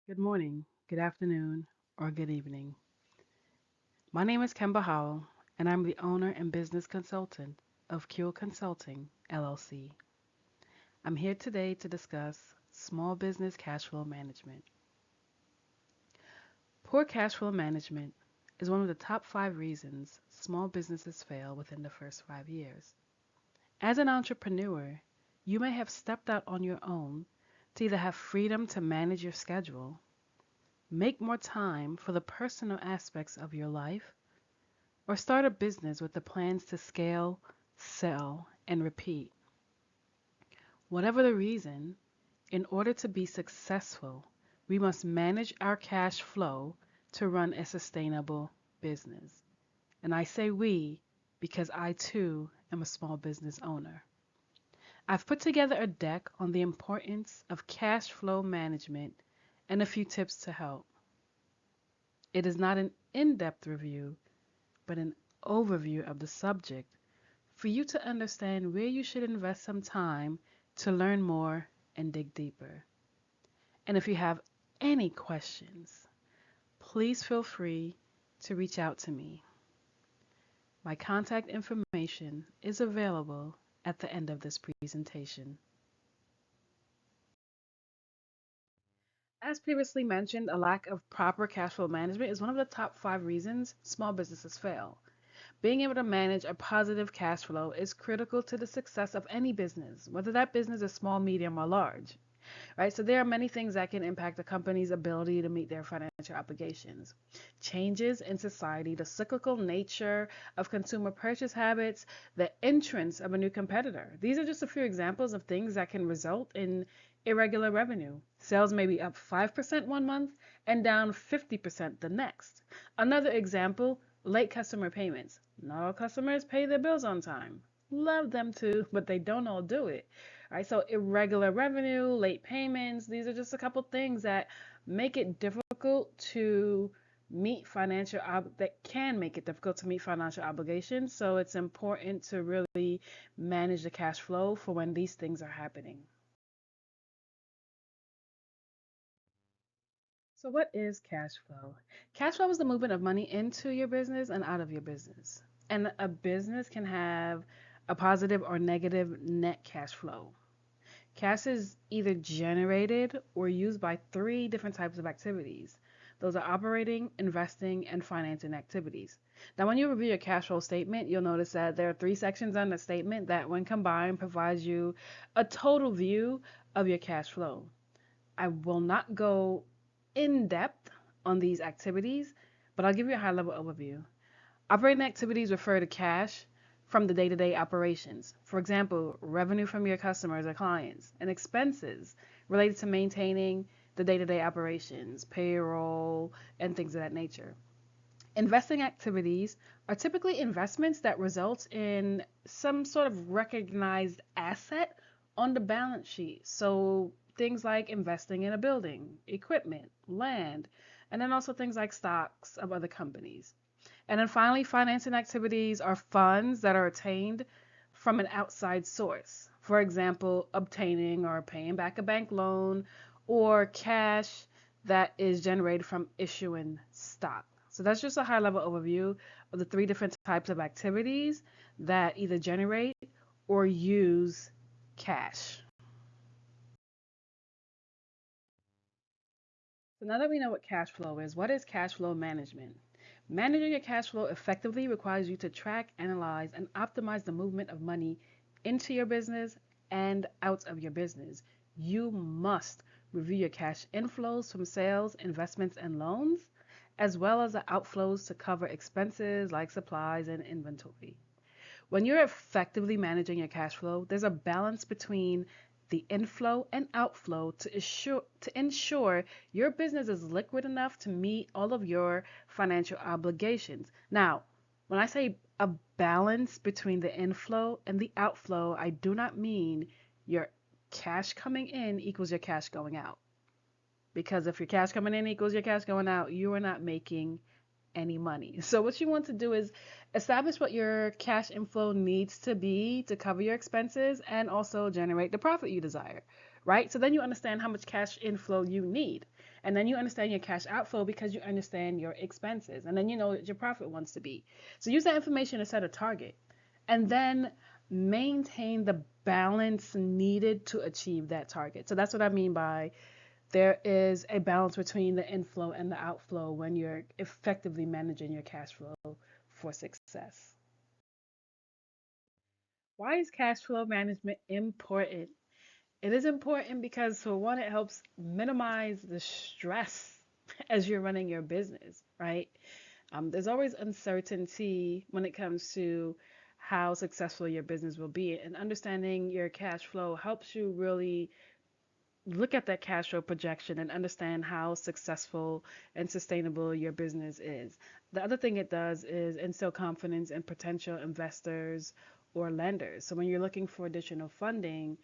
Good morning, good afternoon, or good evening. My name is Kemba Howell, and I'm the owner and business consultant of Cure Consulting, LLC. I'm here today to discuss small business cash flow management. Poor cash flow management is one of the top 5 reasons small businesses fail within the first 5 years. As an entrepreneur, you may have stepped out on your own to either have freedom to manage your schedule, make more time for the personal aspects of your life, or start a business with the plans to scale, sell, and repeat. Whatever the reason, in order to be successful, we must manage our cash flow to run a sustainable business. And I say we because I too am a small business owner. I've put together a deck on the importance of cash flow management and a few tips to help. It is not an in depth review, but an overview of the subject for you to understand where you should invest some time to learn more and dig deeper. And if you have any questions, please feel free to reach out to me. My contact information is available at the end of this presentation. As previously mentioned, a lack of proper cash flow management is one of the top 5 reasons small businesses fail. Being able to manage a positive cash flow is critical to the success of any business, whether that business is small, medium, or large. Right? So there are many things that can impact a company's ability to meet their financial obligations. Changes in society, the cyclical nature of consumer purchase habits, the entrance of a new competitor. These are just a few examples of things that can result in irregular revenue. Sales may be up 5% one month and down 50% the next. Another example, late customer payments. Not all customers pay their bills on time. Love them to, but they don't all do it. Right? So irregular revenue, late payments, these are just a couple things that make it difficult to meet that can make it difficult to meet financial obligations. So it's important to really manage the cash flow for when these things are happening. So what is cash flow? Cash flow is the movement of money into your business and out of your business. And a business can have a positive or negative net cash flow. Cash is either generated or used by 3 different types of activities. Those are operating, investing, and financing activities. Now, when you review your cash flow statement, you'll notice that there are 3 sections on the statement that, when combined, provides you a total view of your cash flow. I will not go in depth on these activities, but I'll give you a high level overview. Operating activities refer to cash from the day to day operations. For example, revenue from your customers or clients, and expenses related to maintaining the day to day operations, payroll, and things of that nature. Investing activities are typically investments that result in some sort of recognized asset on the balance sheet. So things like investing in a building, equipment, land, and then also things like stocks of other companies. And then finally, financing activities are funds that are attained from an outside source. For example, obtaining or paying back a bank loan or cash that is generated from issuing stock. So that's just a high level overview of the 3 different types of activities that either generate or use cash. So now that we know what cash flow is, what is cash flow management? Managing your cash flow effectively requires you to track, analyze, and optimize the movement of money into your business and out of your business. You must review your cash inflows from sales, investments, and loans, as well as the outflows to cover expenses like supplies and inventory. When you're effectively managing your cash flow, there's a balance between the inflow and outflow to ensure your business is liquid enough to meet all of your financial obligations. Now, when I say a balance between the inflow and the outflow, I do not mean your cash coming in equals your cash going out. Because if your cash coming in equals your cash going out, you are not making any money. So what you want to do is establish what your cash inflow needs to be to cover your expenses and also generate the profit you desire, right? So then you understand how much cash inflow you need. And then you understand your cash outflow because you understand your expenses. And then you know what your profit wants to be. So use that information to set a target. And then maintain the balance needed to achieve that target. So that's what I mean by there is a balance between the inflow and the outflow when you're effectively managing your cash flow for success. Why is cash flow management important? It is important because, for one, it helps minimize the stress as you're running your business, right? There's always uncertainty when it comes to how successful your business will be, and understanding your cash flow helps you really look at that cash flow projection and understand how successful and sustainable your business is. The other thing it does is instill confidence in potential investors or lenders. So when you're looking for additional funding,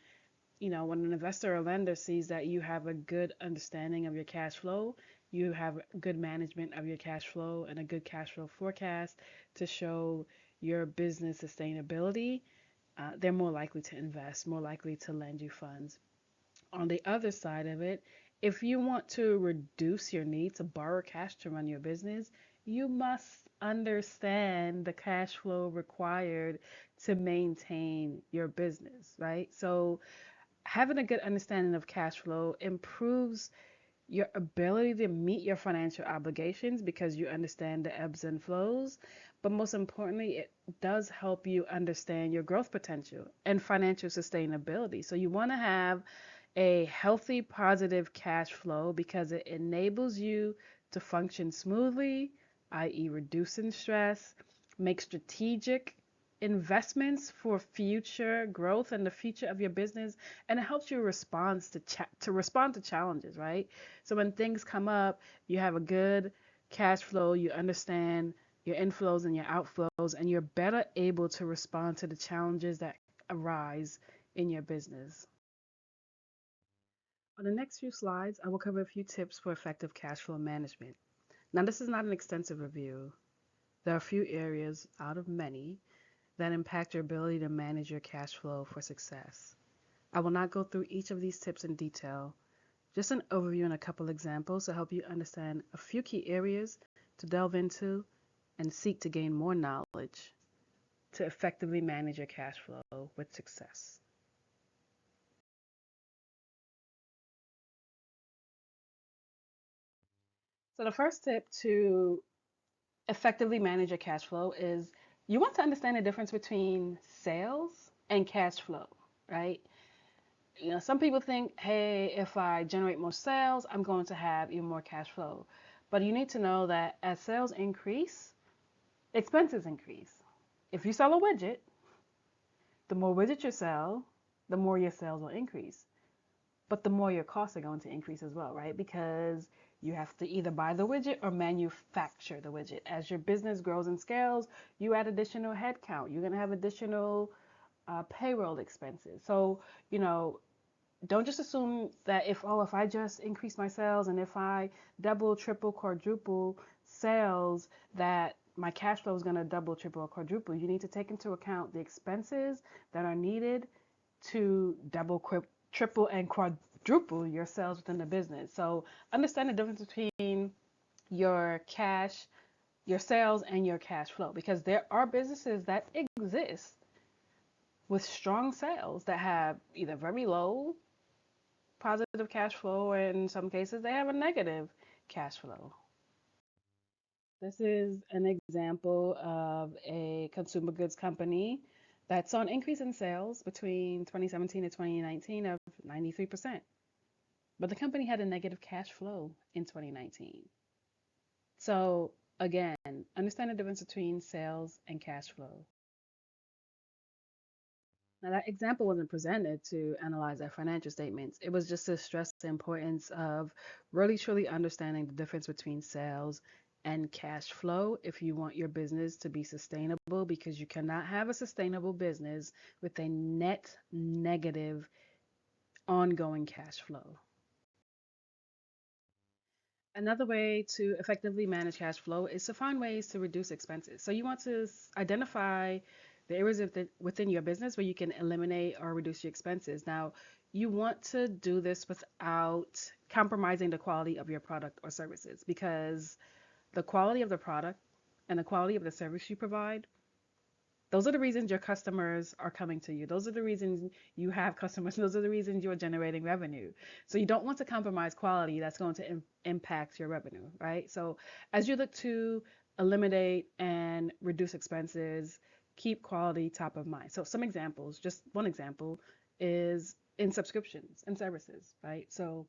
when an investor or lender sees that you have a good understanding of your cash flow, you have good management of your cash flow and a good cash flow forecast to show your business sustainability, they're more likely to invest, more likely to lend you funds. On the other side of it, if you want to reduce your need to borrow cash to run your business, you must understand the cash flow required to maintain your business, right? So, having a good understanding of cash flow improves your ability to meet your financial obligations because you understand the ebbs and flows. But most importantly, it does help you understand your growth potential and financial sustainability. So you want to have a healthy, positive cash flow because it enables you to function smoothly, i.e., reducing stress, make strategic investments for future growth and the future of your business, and it helps you respond to challenges, right? So when things come up, you have a good cash flow, you understand your inflows and your outflows, and you're better able to respond to the challenges that arise in your business. On the next few slides, I will cover a few tips for effective cash flow management. Now, this is not an extensive review. There are a few areas out of many that impact your ability to manage your cash flow for success. I will not go through each of these tips in detail, just an overview and a couple examples to help you understand a few key areas to delve into and seek to gain more knowledge to effectively manage your cash flow with success. So, the first tip to effectively manage your cash flow is you want to understand the difference between sales and cash flow, right? Some people think, hey, if I generate more sales, I'm going to have even more cash flow. But you need to know that as sales increase, expenses increase. If you sell a widget, the more widgets you sell, the more your sales will increase. But the more your costs are going to increase as well, right? Because you have to either buy the widget or manufacture the widget. As your business grows and scales, you add additional headcount. You're going to have additional payroll expenses. So, you know, don't just assume that if I just increase my sales and if I double, triple, quadruple sales, that my cash flow is going to double, triple, or quadruple. You need to take into account the expenses that are needed to double, triple, and quadruple your sales within the business. So understand the difference between your cash, your sales, and your cash flow because there are businesses that exist with strong sales that have either very low positive cash flow, or in some cases, they have a negative cash flow. This is an example of a consumer goods company that saw an increase in sales between 2017 and 2019 of 93%. But the company had a negative cash flow in 2019. So, again, understand the difference between sales and cash flow. Now, that example wasn't presented to analyze our financial statements. It was just to stress the importance of really truly understanding the difference between sales and cash flow if you want your business to be sustainable, because you cannot have a sustainable business with a net negative ongoing cash flow. Another way to effectively manage cash flow is to find ways to reduce expenses. So you want to identify the areas within your business where you can eliminate or reduce your expenses. Now, you want to do this without compromising the quality of your product or services, because the quality of the product and the quality of the service you provide, those are the reasons your customers are coming to you. Those are the reasons you have customers. Those are the reasons you're generating revenue. So you don't want to compromise quality that's going to impact your revenue, right? So as you look to eliminate and reduce expenses, keep quality top of mind. So some examples, just one example is in subscriptions and services, right? So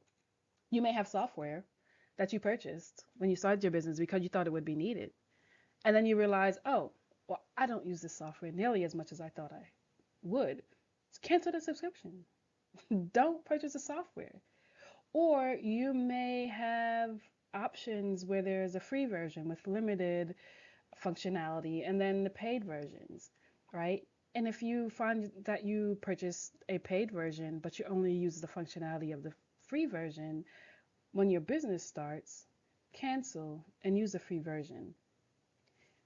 you may have software that you purchased when you started your business because you thought it would be needed. And then you realize, oh, well, I don't use this software nearly as much as I thought I would. Cancel the subscription. Don't purchase the software. Or you may have options where there's a free version with limited functionality and then the paid versions, right? And if you find that you purchase a paid version, but you only use the functionality of the free version, when your business starts, cancel and use the free version,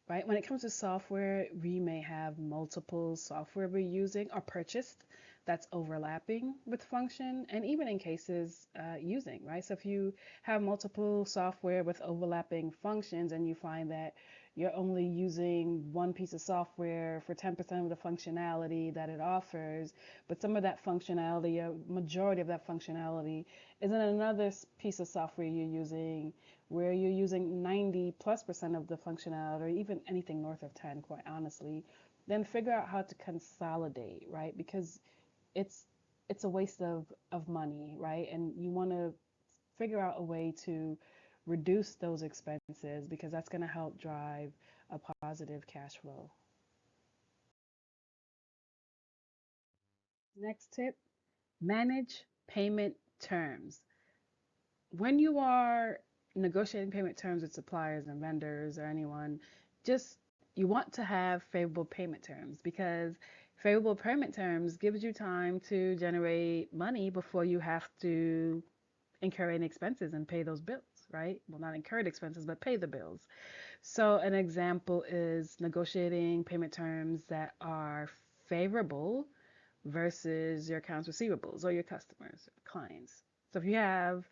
right? When it comes to software, we may have multiple software we're using or purchased that's overlapping with function, and even in cases using, right? So if you have multiple software with overlapping functions and you find that you're only using one piece of software for 10% of the functionality that it offers, but some of that functionality, a majority of that functionality, is in another piece of software you're using where you're using 90 plus percent of the functionality, or even anything north of 10, quite honestly, then figure out how to consolidate, right? Because it's it's a waste of money, right? And you want to figure out a way to reduce those expenses because that's going to help drive a positive cash flow. Next tip, manage payment terms. When you are negotiating payment terms with suppliers and vendors or anyone, just you want to have favorable payment terms, because favorable payment terms gives you time to generate money before you have to incur any expenses and pay those bills, right? Well, not incurred expenses, but pay the bills. So an example is negotiating payment terms that are favorable versus your accounts receivables or your customers, clients. So if you have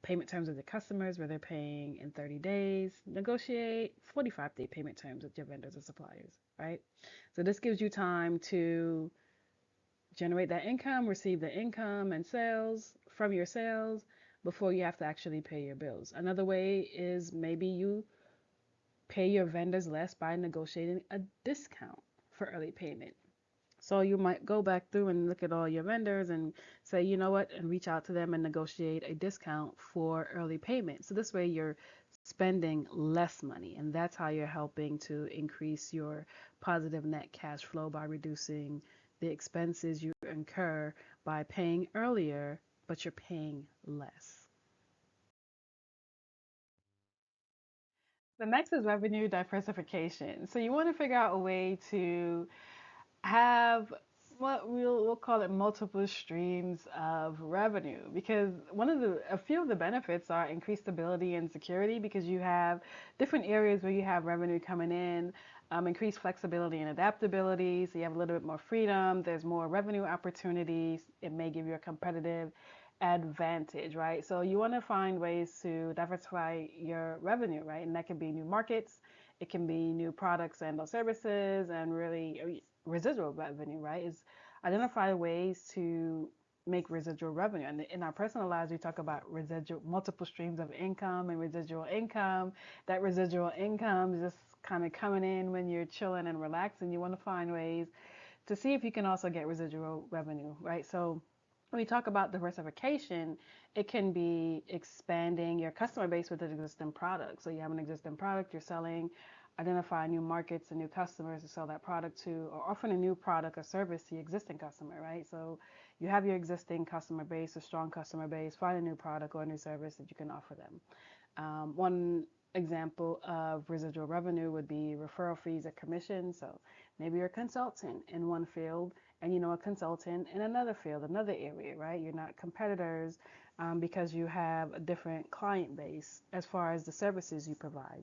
payment terms with the customers where they're paying in 30 days, negotiate 45-day payment terms with your vendors or suppliers, right? So this gives you time to generate that income, receive the income and sales from your sales before you have to actually pay your bills. Another way is maybe you pay your vendors less by negotiating a discount for early payment. So you might go back through and look at all your vendors and say, you know what, and reach out to them and negotiate a discount for early payment. So this way you're spending less money, and that's how you're helping to increase your positive net cash flow by reducing the expenses you incur by paying earlier, but you're paying less. The next is revenue diversification. So you want to figure out a way to have what we'll call it multiple streams of revenue, because a few of the benefits are increased stability and security, because you have different areas where you have revenue coming in, increased flexibility and adaptability, so you have a little bit more freedom, there's more revenue opportunities, it may give you a competitive advantage, right? So you want to find ways to diversify your revenue, right? And that can be new markets, it can be new products and or services, and really residual revenue, right? Is identify ways to make residual revenue. And in our personal lives, we talk about residual, multiple streams of income and residual income. That residual income is just kind of coming in when you're chilling and relaxing. You want to find ways to see if you can also get residual revenue, right? So when we talk about diversification, it can be expanding your customer base with an existing product. So you have an existing product you're selling, identify new markets and new customers to sell that product to, or offering a new product or service to your existing customer, right? So you have your existing customer base, a strong customer base, find a new product or a new service that you can offer them. One example of residual revenue would be referral fees or commissions. So maybe you're a consultant in one field and you know a consultant in another field, another area, right? You're not competitors because you have a different client base as far as the services you provide.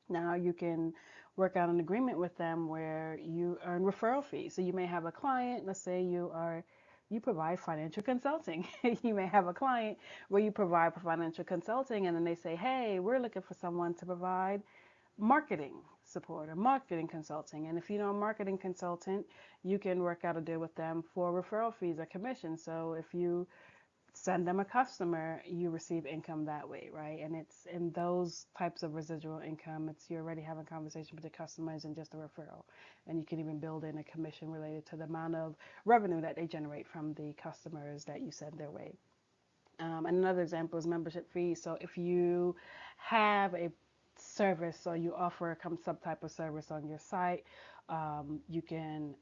Now you can work out an agreement with them where you earn referral fees. So you may have a client, let's say you are you provide financial consulting. You may have a client where you provide financial consulting, and then they say, hey, we're looking for someone to provide marketing support or marketing consulting. And if you know a marketing consultant, you can work out a deal with them for referral fees or commission. So if you send them a customer, you receive income that way, right? And it's in those types of residual income, it's you're already having a conversation with the customers and just a referral. And you can even build in a commission related to the amount of revenue that they generate from the customers that you send their way. And another example is membership fees. So if you have a service or you offer some type of service on your site, you can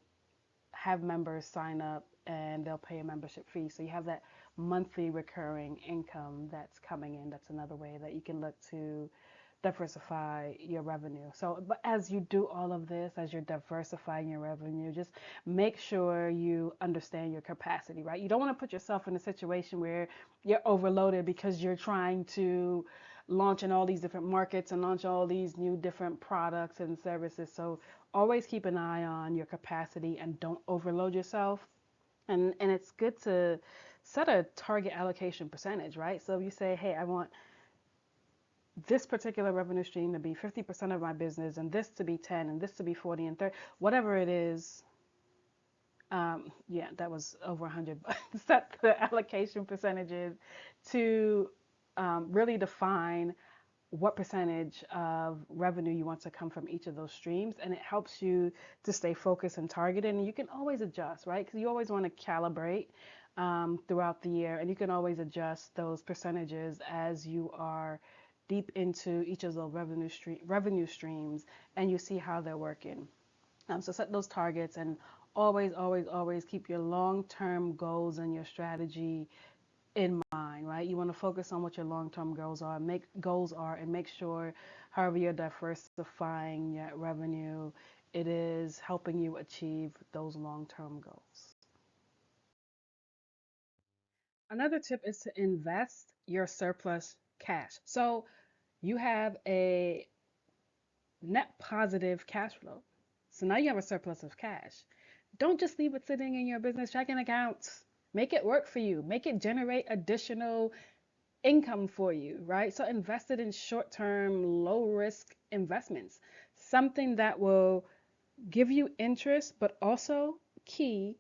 have members sign up and they'll pay a membership fee. So you have that monthly recurring income that's coming in. That's another way that you can look to diversify your revenue. So, but as you do all of this, as you're diversifying your revenue, just make sure you understand your capacity, right? You don't want to put yourself in a situation where you're overloaded because you're trying to launch in all these different markets and launch all these new different products and services. So always keep an eye on your capacity and don't overload yourself. And it's good to set a target allocation percentage, right? So if you say, hey, I want this particular revenue stream to be 50% of my business and this to be 10 and this to be 40 and 30, whatever it is. Yeah, that was over 100. Set the allocation percentages to really define what percentage of revenue you want to come from each of those streams, and it helps you to stay focused and targeted. And you can always adjust, right? Because you always want to calibrate throughout the year, and you can always adjust those percentages as you are deep into each of those revenue streams, and you see how they're working. So set those targets and always, always, always keep your long-term goals and your strategy in mind, right? You want to focus on what your long-term goals are, and make sure, however you're diversifying your revenue, it is helping you achieve those long-term goals. Another tip is to invest your surplus cash. So you have a net positive cash flow. So now you have a surplus of cash. Don't just leave it sitting in your business checking accounts. Make it work for you. Make it generate additional income for you, right? So invest it in short term, low risk investments, something that will give you interest, but also key,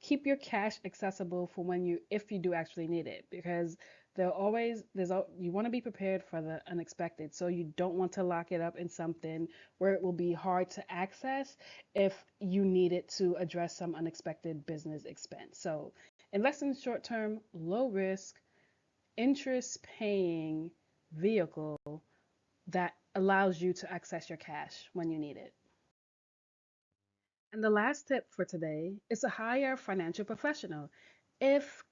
keep your cash accessible for when if you do actually need it, because you want to be prepared for the unexpected. So you don't want to lock it up in something where it will be hard to access if you need it to address some unexpected business expense. So invest in short term, low risk, interest paying vehicle that allows you to access your cash when you need it. And the last tip for today is to hire a financial professional. If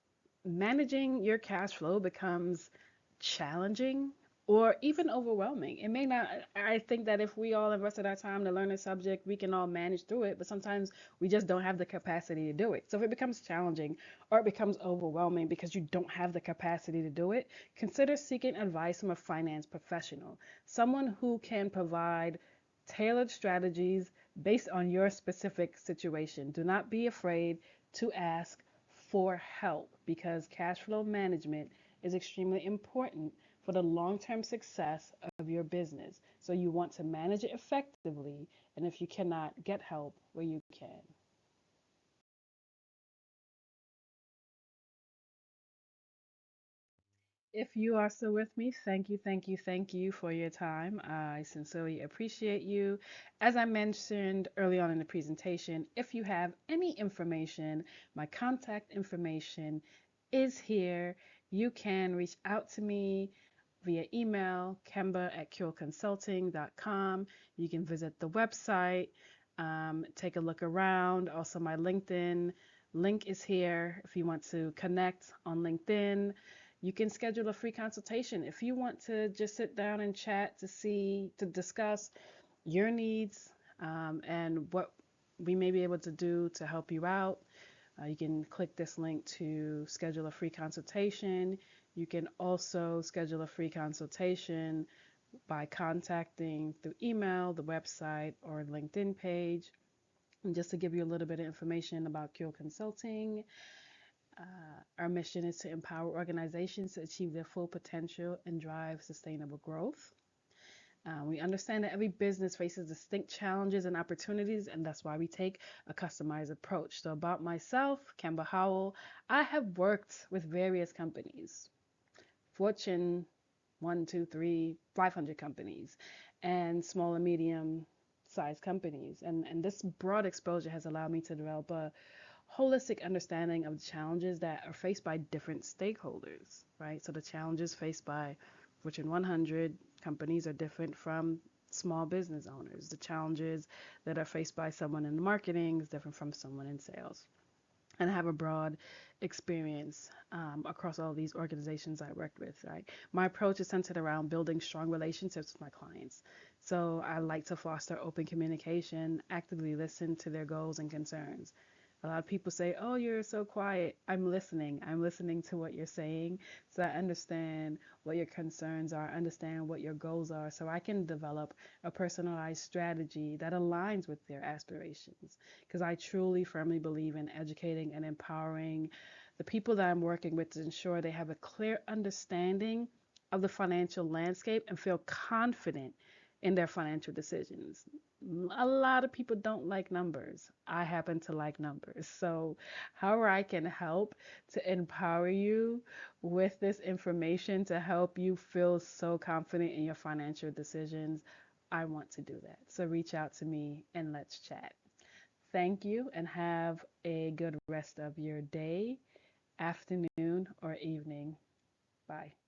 managing your cash flow becomes challenging or even overwhelming, it may not. I think that if we all invested our time to learn a subject, we can all manage through it, but sometimes we just don't have the capacity to do it. So if it becomes challenging or it becomes overwhelming because you don't have the capacity to do it, consider seeking advice from a finance professional, someone who can provide tailored strategies based on your specific situation. Do not be afraid to ask for help, because cash flow management is extremely important for the long term success of your business. So you want to manage it effectively, and if you cannot, get help where you can. If you are still with me, thank you, thank you, thank you for your time. I sincerely appreciate you. As I mentioned early on in the presentation, if you have any information, my contact information is here. You can reach out to me via email, kemba@cureconsulting.com. You can visit the website, take a look around. Also, my LinkedIn link is here if you want to connect on LinkedIn. You can schedule a free consultation if you want to just sit down and chat to discuss your needs, and what we may be able to do to help you out. You can click this link to schedule a free consultation. You can also schedule a free consultation by contacting through email, the website, or LinkedIn page. And just to give you a little bit of information about Cure Consulting, Our mission is to empower organizations to achieve their full potential and drive sustainable growth. We understand that every business faces distinct challenges and opportunities, and that's why we take a customized approach. So, about myself, Kemba Howell, I have worked with various companies, Fortune 1, 2, 3, 500 companies, and small and medium sized companies. And this broad exposure has allowed me to develop a holistic understanding of the challenges that are faced by different stakeholders, right? So the challenges faced by Fortune 100 companies are different from small business owners. The challenges that are faced by someone in marketing is different from someone in sales. And I have a broad experience across all these organizations I worked with. Right? My approach is centered around building strong relationships with my clients. So I like to foster open communication, actively listen to their goals and concerns. A lot of people say, "Oh, you're so quiet." I'm listening. I'm listening to what you're saying so I understand what your concerns are, understand what your goals are, so I can develop a personalized strategy that aligns with their aspirations. Because I truly, firmly believe in educating and empowering the people that I'm working with to ensure they have a clear understanding of the financial landscape and feel confident in their financial decisions. A lot of people don't like numbers. I happen to like numbers. So, however, I can help to empower you with this information to help you feel so confident in your financial decisions, I want to do that. So, reach out to me and let's chat. Thank you and have a good rest of your day, afternoon, or evening. Bye.